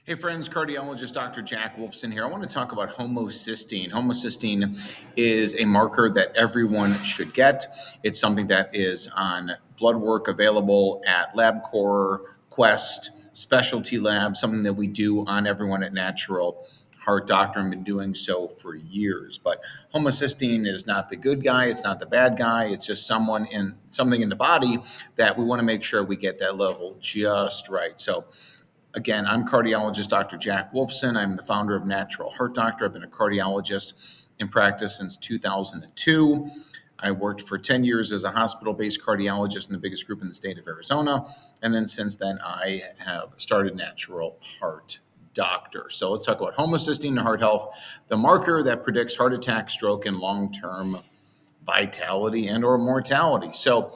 Hey friends, cardiologist Dr. Jack Wolfson here. I want to talk about homocysteine. Homocysteine is a marker that everyone should get. It's something that is on blood work available at LabCorp, Quest, specialty labs, something that we do on everyone at Natural Heart Doctor and been doing so for years. But homocysteine is not the good guy, it's not the bad guy, it's just something in the body that we want to make sure we get that level just right. So again, I'm cardiologist Dr. Jack Wolfson. I'm the founder of Natural Heart Doctor. I've been a cardiologist in practice since 2002. I worked for 10 years as a hospital-based cardiologist in the biggest group in the state of Arizona. And then since then, I have started Natural Heart Doctor. So let's talk about homocysteine and heart health, the marker that predicts heart attack, stroke, and long-term vitality and or mortality. So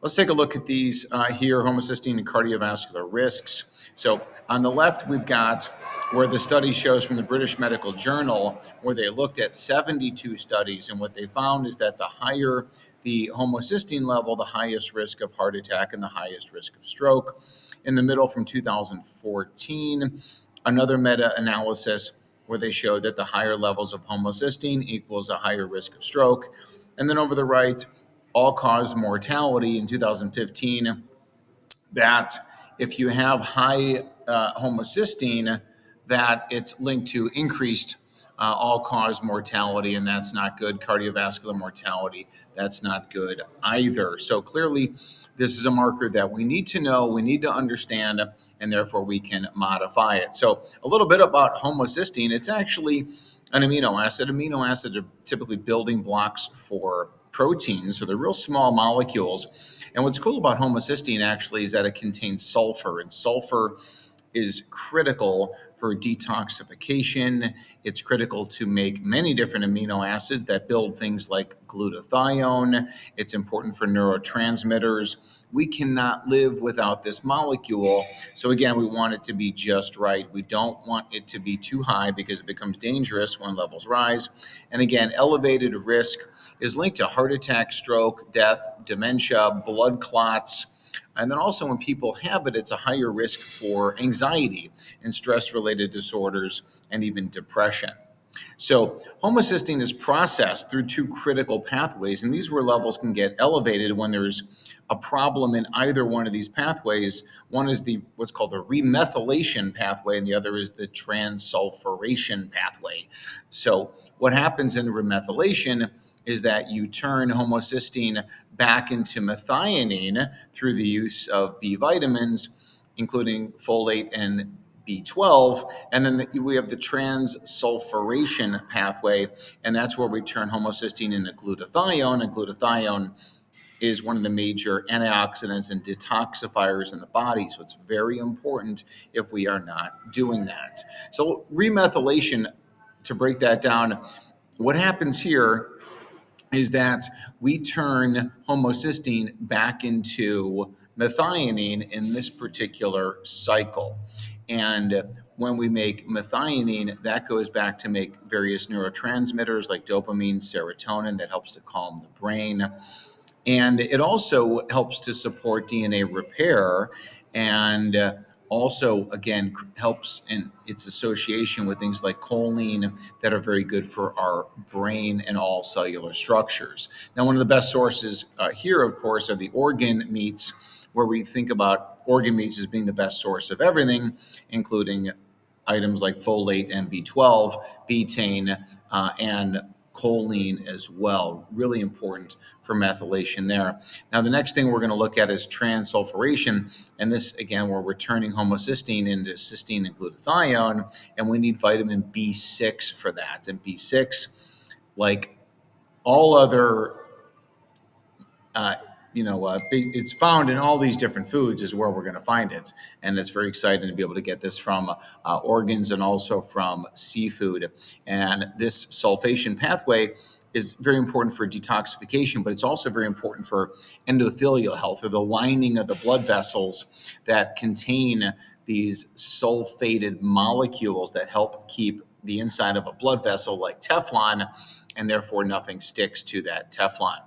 let's take a look at these here, homocysteine and cardiovascular risks. So on the left, we've got where the study shows from the British Medical Journal, where they looked at 72 studies. And what they found is that the higher the homocysteine level, the highest risk of heart attack and the highest risk of stroke. In the middle, from 2014, another meta-analysis where they showed that the higher levels of homocysteine equals a higher risk of stroke. And then over the right, all-cause mortality in 2015, that if you have high homocysteine, that it's linked to increased all-cause mortality, and that's not good. Cardiovascular mortality, that's not good either. So clearly, this is a marker that we need to know, we need to understand, and therefore we can modify it. So a little bit about homocysteine. It's actually an amino acid. Amino acids are typically building blocks for proteins, so they're real small molecules. And what's cool about homocysteine actually is that it contains sulfur, and sulfur is critical for detoxification. It's critical to make many different amino acids that build things like glutathione. It's important for neurotransmitters. We cannot live without this molecule. So again, we want it to be just right. We don't want it to be too high because it becomes dangerous when levels rise. And again, elevated risk is linked to heart attack, stroke, death, dementia, blood clots. And then also when people have it, it's a higher risk for anxiety and stress-related disorders and even depression. So homocysteine is processed through two critical pathways, and these where levels can get elevated when there's a problem in either one of these pathways. One is the what's called the remethylation pathway, and the other is the transsulfuration pathway. So what happens in the remethylation is that you turn homocysteine back into methionine through the use of B vitamins, including folate and B12, and then we have the transsulfuration pathway, and that's where we turn homocysteine into glutathione, and glutathione is one of the major antioxidants and detoxifiers in the body, so it's very important if we are not doing that. So remethylation, to break that down, what happens here is that we turn homocysteine back into methionine in this particular cycle. And when we make methionine, that goes back to make various neurotransmitters like dopamine, serotonin, that helps to calm the brain. And it also helps to support DNA repair and also, again, helps in its association with things like choline that are very good for our brain and all cellular structures. Now, one of the best sources here, of course, are the organ meats, where we think about organ meats as being the best source of everything, including items like folate and B12, betaine, and choline as well. Really important for methylation there. Now, the next thing we're going to look at is transsulfuration. And this, again, where we're turning homocysteine into cysteine and glutathione, and we need vitamin B6 for that. And B6, like all other it's found in all these different foods is where we're going to find it. And it's very exciting to be able to get this from organs and also from seafood. And this sulfation pathway is very important for detoxification, but it's also very important for endothelial health, or the lining of the blood vessels that contain these sulfated molecules that help keep the inside of a blood vessel like Teflon, and therefore nothing sticks to that Teflon.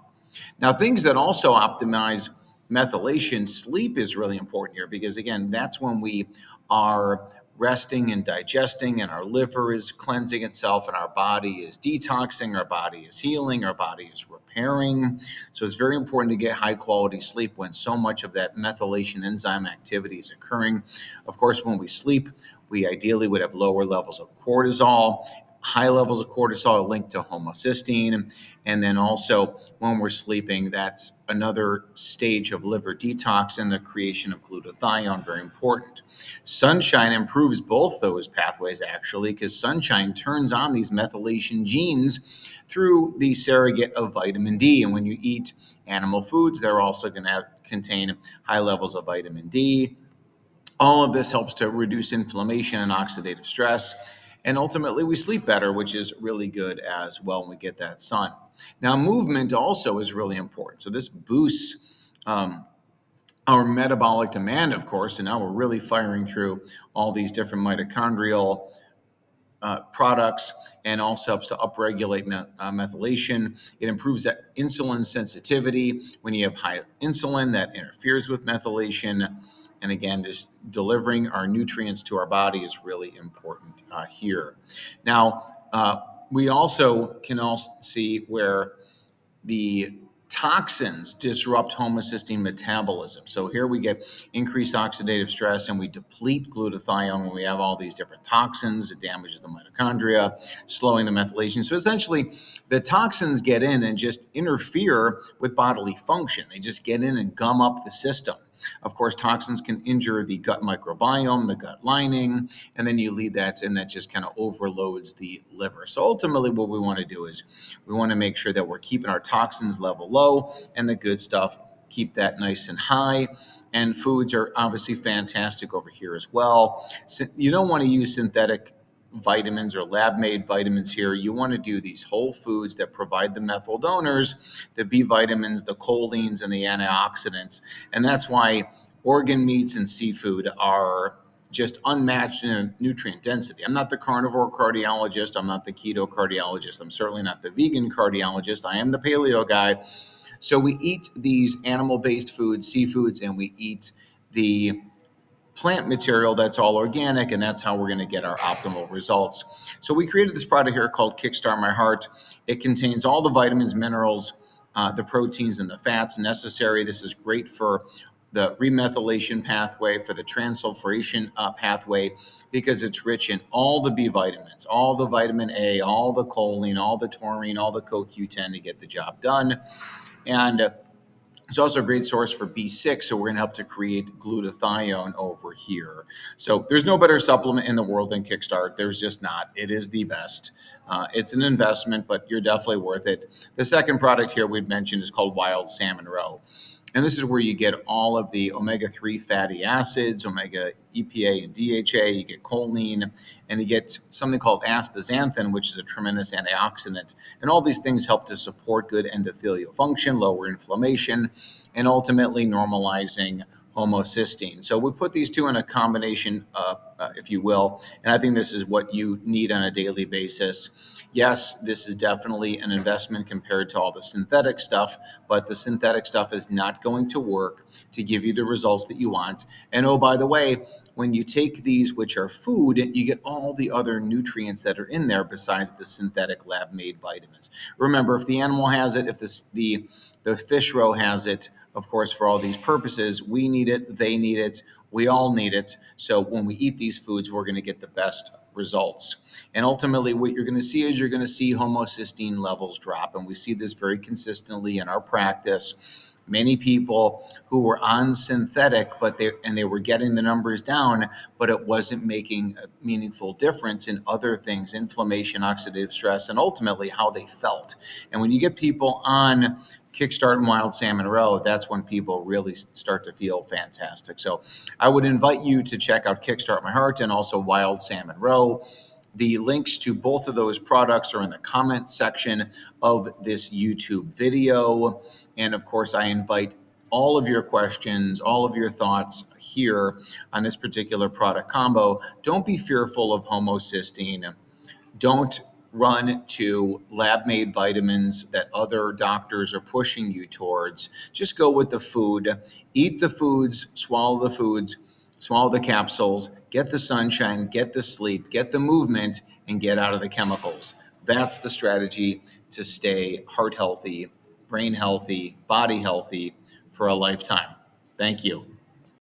Now, things that also optimize methylation, sleep is really important here because, again, that's when we are resting and digesting, and our liver is cleansing itself, and our body is detoxing, our body is healing, our body is repairing. So it's very important to get high quality sleep when so much of that methylation enzyme activity is occurring. Of course, when we sleep, we ideally would have lower levels of cortisol. High levels of cortisol are linked to homocysteine. And then also when we're sleeping, that's another stage of liver detox and the creation of glutathione, very important. Sunshine improves both those pathways, actually, because sunshine turns on these methylation genes through the surrogate of vitamin D. And when you eat animal foods, they're also going to contain high levels of vitamin D. All of this helps to reduce inflammation and oxidative stress. And ultimately, we sleep better, which is really good as well when we get that sun. Now, movement also is really important. So this boosts our metabolic demand, of course, and now we're really firing through all these different mitochondrial products, and also helps to upregulate methylation. It improves that insulin sensitivity. When you have high insulin, that interferes with methylation. And again, just delivering our nutrients to our body is really important here. Now, we also can also see where the toxins disrupt homocysteine metabolism. So here we get increased oxidative stress and we deplete glutathione when we have all these different toxins. It damages the mitochondria, slowing the methylation. So essentially, the toxins get in and just interfere with bodily function. They just get in and gum up the system. Of course, toxins can injure the gut microbiome, the gut lining, and then you lead that, and that just kind of overloads the liver. So ultimately, what we want to do is we want to make sure that we're keeping our toxins level low and the good stuff, keep that nice and high. And foods are obviously fantastic over here as well. So you don't want to use synthetic vitamins or lab-made vitamins here. You want to do these whole foods that provide the methyl donors, the B vitamins, the choline, and the antioxidants. And that's why organ meats and seafood are just unmatched in nutrient density. I'm not the carnivore cardiologist. I'm not the keto cardiologist. I'm certainly not the vegan cardiologist. I am the paleo guy. So we eat these animal-based foods, seafoods, and we eat the plant material that's all organic, and that's how we're going to get our optimal results. So we created this product here called Kickstart My Heart. It contains all the vitamins, minerals, the proteins, and the fats necessary. This is great for the remethylation pathway, for the transsulfuration pathway, because it's rich in all the B vitamins, all the vitamin A, all the choline, all the taurine, all the CoQ10 to get the job done. And it's also a great source for B6, so we're going to help to create glutathione over here. So there's no better supplement in the world than Kickstart. There's just not. It is the best. It's an investment, but you're definitely worth it. The second product here we've mentioned is called Wild Salmon Roe. And this is where you get all of the omega-3 fatty acids, omega EPA and DHA, you get choline, and you get something called astaxanthin, which is a tremendous antioxidant. And all these things help to support good endothelial function, lower inflammation, and ultimately normalizing homocysteine. So we put these two in a combination, if you will, and I think this is what you need on a daily basis. Yes, this is definitely an investment compared to all the synthetic stuff, but the synthetic stuff is not going to work to give you the results that you want. And oh, by the way, when you take these, which are food, you get all the other nutrients that are in there besides the synthetic lab-made vitamins. Remember, if the animal has it, if the fish roe has it, of course, for all these purposes, we need it, they need it, we all need it. So when we eat these foods, we're going to get the best results. And ultimately, what you're going to see is you're going to see homocysteine levels drop. And we see this very consistently in our practice. Many people who were on synthetic, but they were getting the numbers down, but it wasn't making a meaningful difference in other things, inflammation, oxidative stress, and ultimately how they felt. And when you get people on Kickstart and Wild Salmon Roe, that's when people really start to feel fantastic. So I would invite you to check out Kickstart My Heart and also Wild Salmon Roe. The links to both of those products are in the comment section of this YouTube video. And of course, I invite all of your questions, all of your thoughts here on this particular product combo. Don't be fearful of homocysteine. Don't run to lab-made vitamins that other doctors are pushing you towards. Just go with the food. Eat the foods, swallow the foods, swallow the capsules, get the sunshine, get the sleep, get the movement, and get out of the chemicals. That's the strategy to stay heart healthy, brain healthy, body healthy for a lifetime. Thank you.